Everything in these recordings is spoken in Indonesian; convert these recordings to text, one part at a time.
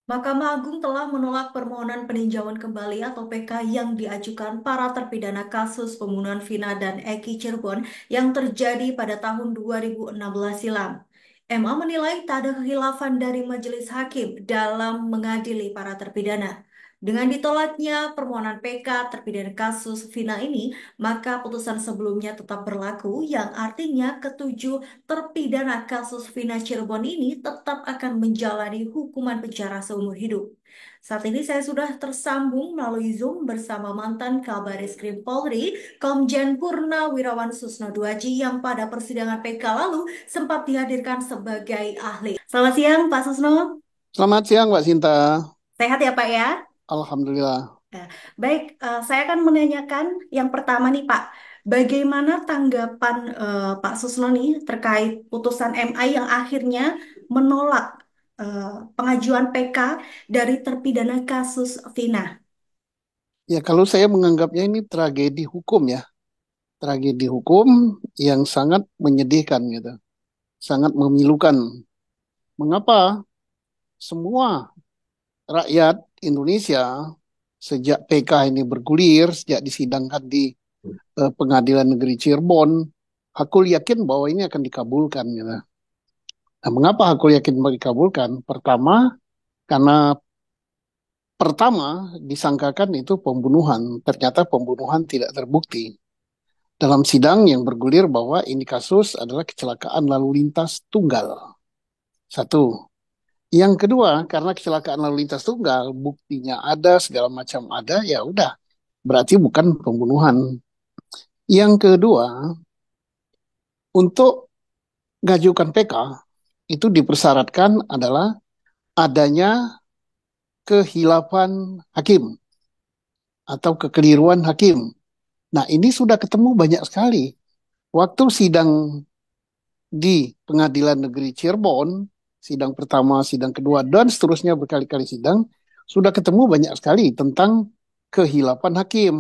Mahkamah Agung telah menolak permohonan peninjauan kembali atau PK yang diajukan para terpidana kasus pembunuhan Vina dan Eki Cirebon yang terjadi pada tahun 2016 silam. MA menilai tak ada kekhilafan dari majelis hakim dalam mengadili para terpidana. Dengan ditolaknya permohonan PK terpidana kasus Vina ini, maka putusan sebelumnya tetap berlaku yang artinya ketujuh terpidana kasus Vina Cirebon ini tetap akan menjalani hukuman penjara seumur hidup. Saat ini saya sudah tersambung melalui Zoom bersama mantan Kabaris Polri, Komjen Purna Wirawan Susno Duaji yang pada persidangan PK lalu sempat dihadirkan sebagai ahli. Selamat siang, Pak Susno. Selamat siang, Mbak Sinta. Sehat ya, Pak ya? Alhamdulillah. Ya, baik, saya akan menanyakan yang pertama nih Pak, bagaimana tanggapan Pak Susno nih terkait putusan MA yang akhirnya menolak eh, pengajuan PK dari terpidana kasus Vina? Ya, kalau saya menganggapnya ini tragedi hukum ya. Tragedi hukum yang sangat menyedihkan gitu. Sangat memilukan. Mengapa semua rakyat Indonesia sejak PK ini bergulir, sejak disidangkan di Pengadilan Negeri Cirebon, aku yakin bahwa ini akan dikabulkan gitu. Nah, mengapa aku yakin bahwa dikabulkan? Pertama, disangkakan itu pembunuhan. Ternyata pembunuhan tidak terbukti. Dalam sidang yang bergulir bahwa ini kasus adalah kecelakaan lalu lintas tunggal. Satu. Yang kedua, karena kecelakaan lalu lintas tunggal, buktinya ada, segala macam ada, ya udah. Berarti bukan pembunuhan. Yang kedua, untuk ngajukan PK, itu dipersyaratkan adalah adanya kehilapan hakim atau kekeliruan hakim. Nah, ini sudah ketemu banyak sekali. Waktu sidang di Pengadilan Negeri Cirebon, sidang pertama, sidang kedua, dan seterusnya berkali-kali sidang, sudah ketemu banyak sekali tentang kehilapan hakim.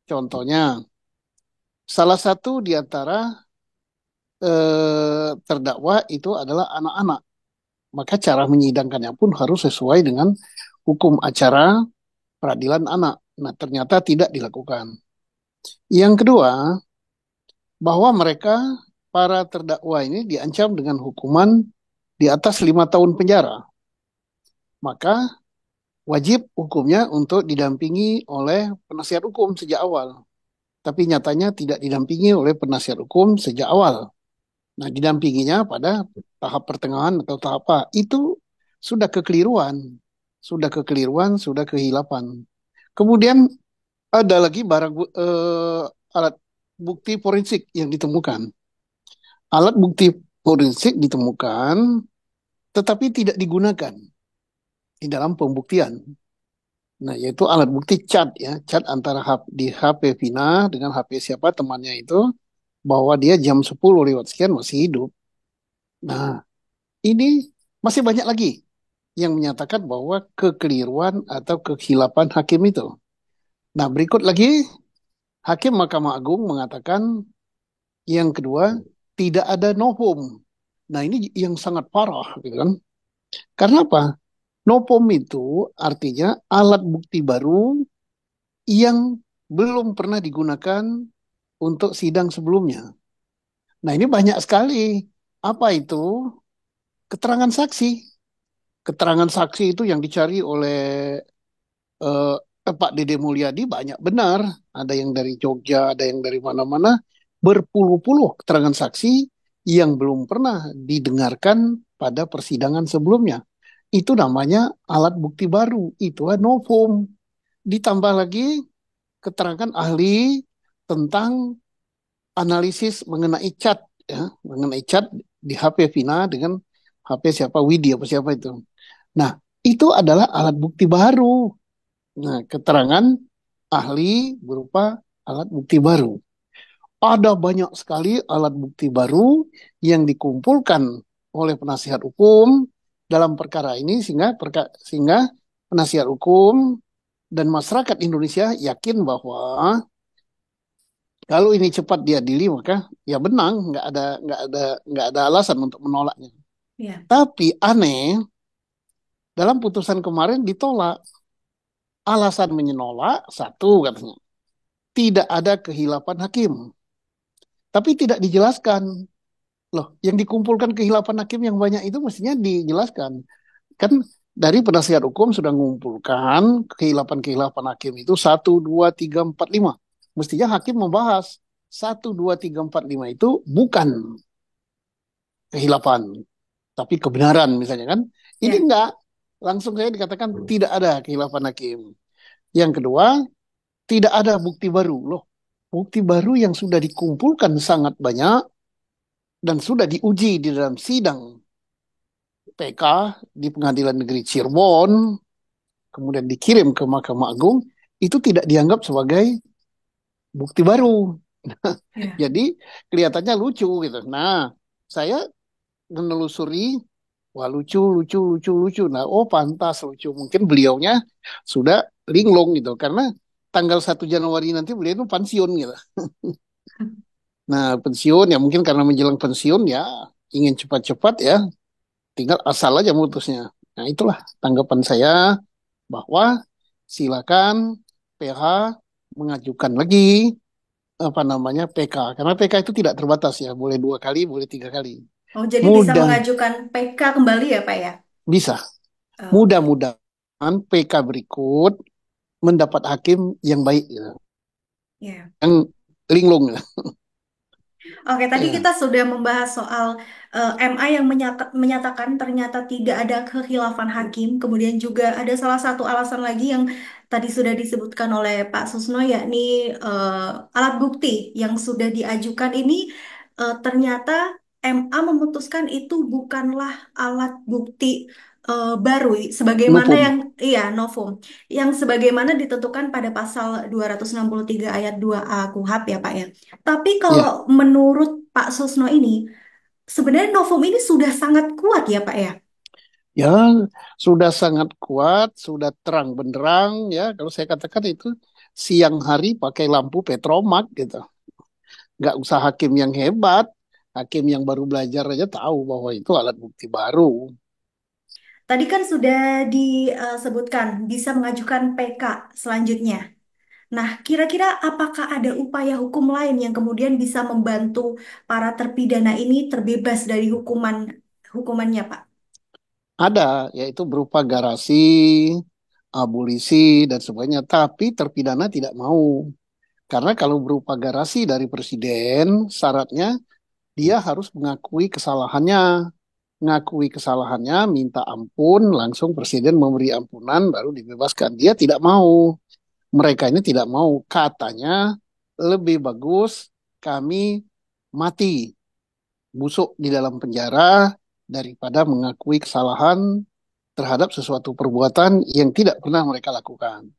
Contohnya, salah satu di antara terdakwa itu adalah anak-anak. Maka cara menyidangkannya pun harus sesuai dengan hukum acara peradilan anak. Nah, ternyata tidak dilakukan. Yang kedua, bahwa mereka, para terdakwa ini diancam dengan hukuman di atas 5 tahun penjara. Maka wajib hukumnya untuk didampingi oleh penasihat hukum sejak awal. Tapi nyatanya tidak didampingi oleh penasihat hukum sejak awal. Nah, didampinginya pada tahap pertengahan atau tahap apa. Itu sudah kekeliruan. Sudah kekeliruan, sudah kehilapan. Kemudian ada lagi alat bukti forensik yang ditemukan. Alat bukti forensik ditemukan, tetapi tidak digunakan di dalam pembuktian. Nah, yaitu alat bukti chat ya, chat antara di HP Vina dengan HP siapa temannya itu, bahwa dia jam 10 lewat sekian masih hidup. Nah, ini masih banyak lagi yang menyatakan bahwa kekeliruan atau kehilapan hakim itu. Nah, berikut lagi, Hakim Mahkamah Agung mengatakan yang kedua, tidak ada novum. Nah, ini yang sangat parah, gitu kan. Karena apa? Novum itu artinya alat bukti baru yang belum pernah digunakan untuk sidang sebelumnya. Nah, ini banyak sekali. Apa itu? Keterangan saksi. Keterangan saksi itu yang dicari oleh eh, Pak Dede Mulyadi banyak benar. Ada yang dari Jogja, ada yang dari mana-mana. Berpuluh-puluh keterangan saksi yang belum pernah didengarkan pada persidangan sebelumnya. Itu namanya alat bukti baru. Itu novum. Ditambah lagi keterangan ahli tentang analisis mengenai chat ya, mengenai chat di HP Vina dengan HP siapa Widi apa siapa itu. Nah, itu adalah alat bukti baru. Nah, keterangan ahli berupa alat bukti baru. Ada banyak sekali alat bukti baru yang dikumpulkan oleh penasihat hukum dalam perkara ini sehingga penasihat hukum dan masyarakat Indonesia yakin bahwa kalau ini cepat diadili maka ya benang, nggak ada alasan untuk menolaknya. Ya, Tapi aneh Dalam putusan kemarin ditolak. Alasan menolak, satu katanya, tidak ada kehilapan hakim. Tapi tidak dijelaskan. Loh, yang dikumpulkan kehilapan hakim yang banyak itu mestinya dijelaskan. Kan dari penasihat hukum sudah mengumpulkan kehilapan-kehilapan hakim itu satu, dua, tiga, empat, lima. Mestinya hakim membahas satu, dua, tiga, empat, lima itu bukan kehilapan, tapi kebenaran misalnya kan. Ini Ya. enggak. Langsung saya dikatakan tidak ada kehilapan hakim. Yang kedua, tidak ada bukti baru. Loh, bukti baru yang sudah dikumpulkan sangat banyak dan sudah diuji di dalam sidang PK di Pengadilan Negeri Cirebon, kemudian dikirim ke Mahkamah Agung, itu tidak dianggap sebagai bukti baru. Ya. Jadi kelihatannya lucu gitu. Nah, saya menelusuri, wah lucu, lucu, lucu, lucu. Nah, oh pantas lucu. Mungkin beliaunya sudah linglung gitu. Karena tanggal 1 Januari nanti beliau itu pensiun gitu. Nah, pensiun ya mungkin karena menjelang pensiun ya ingin cepat-cepat ya, tinggal asal aja mutusnya. Nah, itulah tanggapan saya bahwa silakan PH mengajukan lagi apa namanya PK karena PK itu tidak terbatas ya, boleh 2 kali, boleh 3 kali. Oh, jadi bisa Mudah mengajukan PK kembali ya, Pak ya? bisa, Oke. mudah-mudahan PK berikut mendapat hakim yang baik gitu. Ya. Yang linglung gitu. Oke, tadi Ya, kita sudah membahas soal MA yang menyatakan ternyata tidak ada kekhilafan hakim. Kemudian juga ada salah satu alasan lagi yang tadi sudah disebutkan oleh Pak Susno, yakni alat bukti yang sudah diajukan ini ternyata MA memutuskan itu bukanlah alat bukti baru, sebagaimana novum. yang iya novum, yang sebagaimana ditentukan pada pasal 263 ayat 2A KUHP ya Pak ya. Tapi kalau Ya, menurut Pak Susno ini, sebenarnya novum ini sudah sangat kuat ya Pak ya. ya sudah sangat kuat, sudah terang benderang ya. Kalau saya katakan itu siang hari pakai lampu petromak gitu. Nggak usah hakim yang hebat, hakim yang baru belajar aja tahu bahwa itu alat bukti baru. Tadi kan sudah disebutkan bisa mengajukan PK selanjutnya. Nah, kira-kira apakah ada upaya hukum lain yang kemudian bisa membantu para terpidana ini terbebas dari hukumannya, Pak? Ada, yaitu berupa garasi, abolisi, dan sebagainya. Tapi terpidana tidak mau. Karena kalau berupa garasi dari presiden, syaratnya dia harus mengakui kesalahannya. Mengakui kesalahannya, minta ampun, langsung presiden memberi ampunan, baru dibebaskan. Dia tidak mau. Mereka ini tidak mau. Katanya lebih bagus kami mati busuk di dalam penjara daripada mengakui kesalahan terhadap sesuatu perbuatan yang tidak pernah mereka lakukan.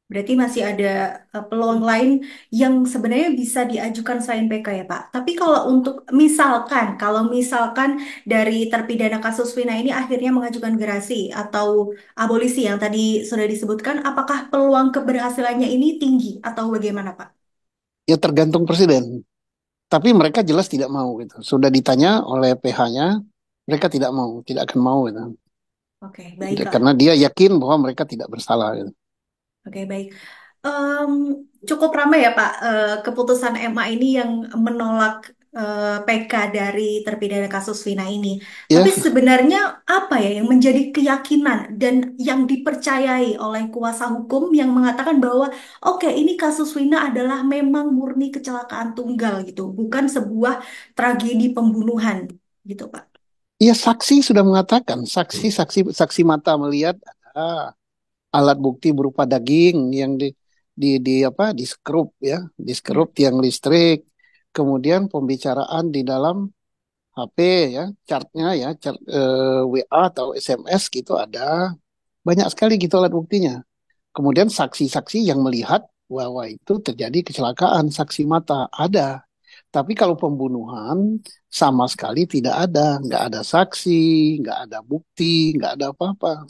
Berarti masih ada peluang lain yang sebenarnya bisa diajukan selain PK ya, Pak. Tapi kalau untuk kalau misalkan dari terpidana kasus Vina ini akhirnya mengajukan gerasi atau abolisi yang tadi sudah disebutkan, apakah peluang keberhasilannya ini tinggi atau bagaimana, Pak? Ya tergantung presiden. Tapi mereka jelas tidak mau gitu. Sudah ditanya oleh PH-nya, mereka tidak mau, tidak akan mau gitu. Oke, baiklah. Karena dia yakin bahwa mereka tidak bersalah gitu. Oke, baik. Em, Cukup ramai ya Pak, keputusan MA ini yang menolak PK dari terpidana kasus Vina ini. Ya, Tapi sebenarnya apa ya yang menjadi keyakinan dan yang dipercayai oleh kuasa hukum yang mengatakan bahwa oke ini kasus Vina adalah memang murni kecelakaan tunggal gitu, bukan sebuah tragedi pembunuhan gitu Pak. ya saksi sudah mengatakan, saksi mata melihat ada alat bukti berupa daging yang di apa di skrup ya, di skrup Ya. tiang listrik. Kemudian pembicaraan di dalam HP ya, chartnya ya, chart WA atau SMS gitu ada. Banyak sekali gitu alat buktinya. Kemudian saksi-saksi yang melihat bahwa itu terjadi kecelakaan, saksi mata ada. Tapi kalau pembunuhan sama sekali tidak ada, nggak ada saksi, nggak ada bukti, nggak ada apa-apa.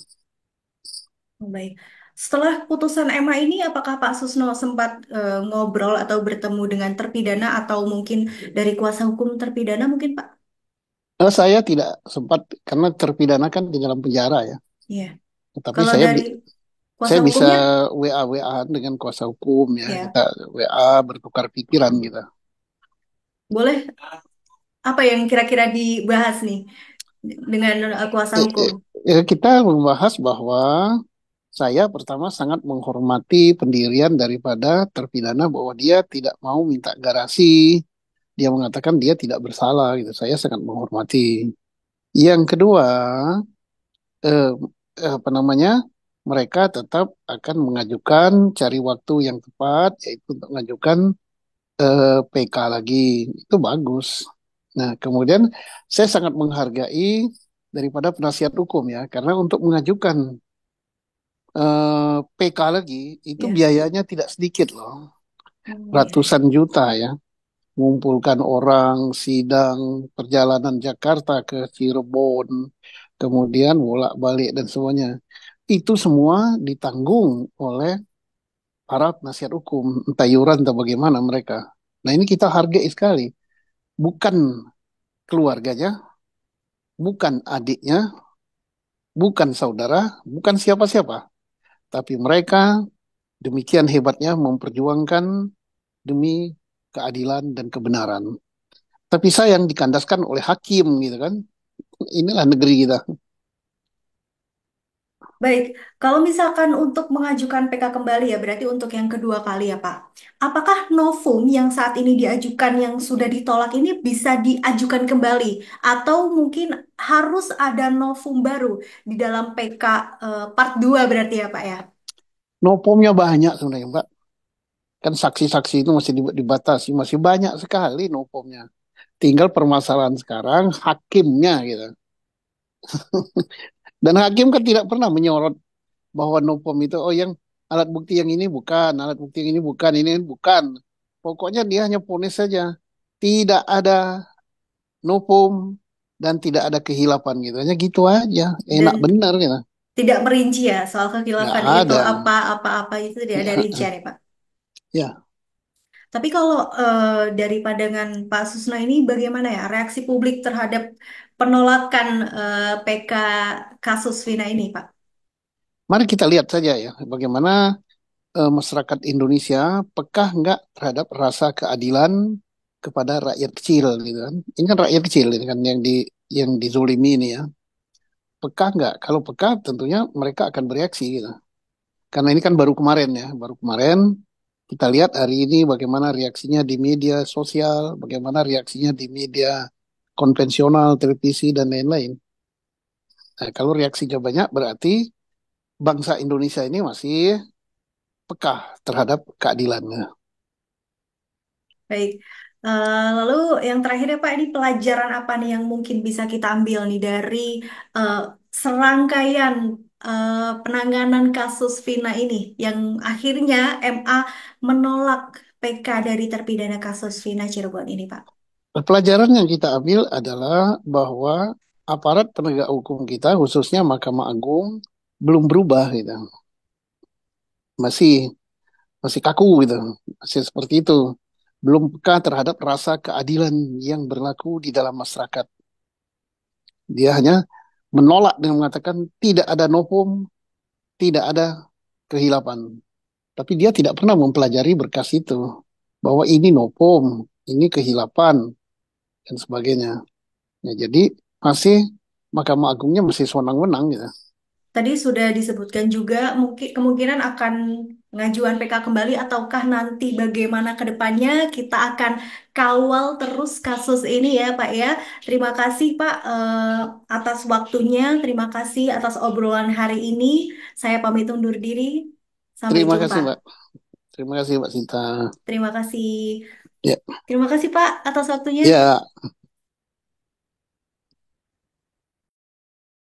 Baik. Setelah putusan MA ini, apakah Pak Susno sempat ngobrol atau bertemu dengan terpidana atau mungkin dari kuasa hukum terpidana mungkin Pak? Saya tidak sempat karena terpidana kan di dalam penjara ya. Iya. Tetapi Kalau dari kuasa saya bisa hukumnya, WA dengan kuasa hukum ya. ya Kita WA bertukar pikiran gitu. boleh apa yang kira-kira dibahas nih dengan kuasa Eh, hukum? eh, kita membahas bahwa saya pertama sangat menghormati pendirian daripada terpidana bahwa dia tidak mau minta garasi. Dia mengatakan dia tidak bersalah gitu. Saya sangat menghormati. Yang kedua, eh, apa namanya? Mereka tetap akan mengajukan cari waktu yang tepat, yaitu untuk mengajukan PK lagi. Itu bagus. Nah, kemudian saya sangat menghargai daripada penasihat hukum ya, karena untuk mengajukan PK lagi itu Ya. biayanya tidak sedikit loh, Oh, iya, iya. ratusan juta ya. Mengumpulkan orang, sidang, perjalanan Jakarta ke Cirebon, kemudian bolak-balik dan semuanya. Itu semua ditanggung oleh para penasihat hukum, entah iuran atau bagaimana mereka. Nah ini kita hargai sekali. Bukan keluarganya, bukan adiknya, bukan saudara, bukan siapa-siapa. Tapi mereka demikian hebatnya memperjuangkan demi keadilan dan kebenaran. Tapi sayang dikandaskan oleh hakim gitu kan. Inilah negeri kita. Baik, kalau misalkan untuk mengajukan PK kembali ya, berarti untuk yang kedua kali ya Pak. Apakah novum yang saat ini diajukan yang sudah ditolak ini bisa diajukan kembali? Atau mungkin harus ada novum baru di dalam PK part 2 berarti ya Pak ya? Nopomnya banyak sebenarnya, Mbak. Kan saksi-saksi itu masih dibatasi, masih banyak sekali nopomnya. Tinggal permasalahan sekarang hakimnya gitu. Dan hakim kan tidak pernah menyorot bahwa nopom itu oh yang alat bukti yang ini bukan, alat bukti yang ini bukan. Pokoknya dia hanya vonis saja. Tidak ada nopom dan tidak ada kehilapan gitu. Hanya gitu aja. Enak Dan benar gitu. tidak merinci ya soal Nggak kekhilafan itu ada. apa-apa itu tidak ada Ya, rincian ya Pak. ya. Tapi kalau dari pandangan Pak Susno ini bagaimana ya reaksi publik terhadap penolakan PK kasus Vina ini, Pak? Mari kita lihat saja ya bagaimana masyarakat Indonesia pekah nggak terhadap rasa keadilan kepada rakyat kecil gitu kan. Ini kan rakyat kecil ini kan yang dizolimi ini ya. Pekah nggak? Kalau pekah tentunya mereka akan bereaksi gitu. Karena ini kan baru kemarin ya, baru kemarin kita lihat hari ini bagaimana reaksinya di media sosial, bagaimana reaksinya di media konvensional, televisi dan lain-lain. Nah, kalau reaksinya banyak berarti bangsa Indonesia ini masih pekah terhadap keadilannya. Baik. Lalu yang terakhir ya Pak, ini pelajaran apa nih yang mungkin bisa kita ambil nih dari eh, serangkaian penanganan kasus Vina ini yang akhirnya MA menolak PK dari terpidana kasus Vina Cirebon ini, Pak. Pelajaran yang kita ambil adalah bahwa aparat penegak hukum kita, khususnya Mahkamah Agung, belum berubah gitu. Masih masih kaku gitu. Masih seperti itu. Belum peka terhadap rasa keadilan yang berlaku di dalam masyarakat. Dia hanya menolak dengan mengatakan tidak ada novum, tidak ada kehilapan. Tapi dia tidak pernah mempelajari berkas itu. Bahwa ini novum, ini kehilapan, dan sebagainya. Ya, jadi masih Mahkamah Agungnya masih sewenang-wenang gitu. Tadi sudah disebutkan juga mungkin kemungkinan akan pengajuan PK kembali ataukah nanti bagaimana ke depannya kita akan kawal terus kasus ini ya Pak ya. Terima kasih Pak atas waktunya, terima kasih atas obrolan hari ini. Saya pamit undur diri. Sampai Terima jumpa. kasih, Mbak. Terima kasih, Mbak Sinta. Terima kasih. Ya, Terima kasih Pak atas waktunya. ya.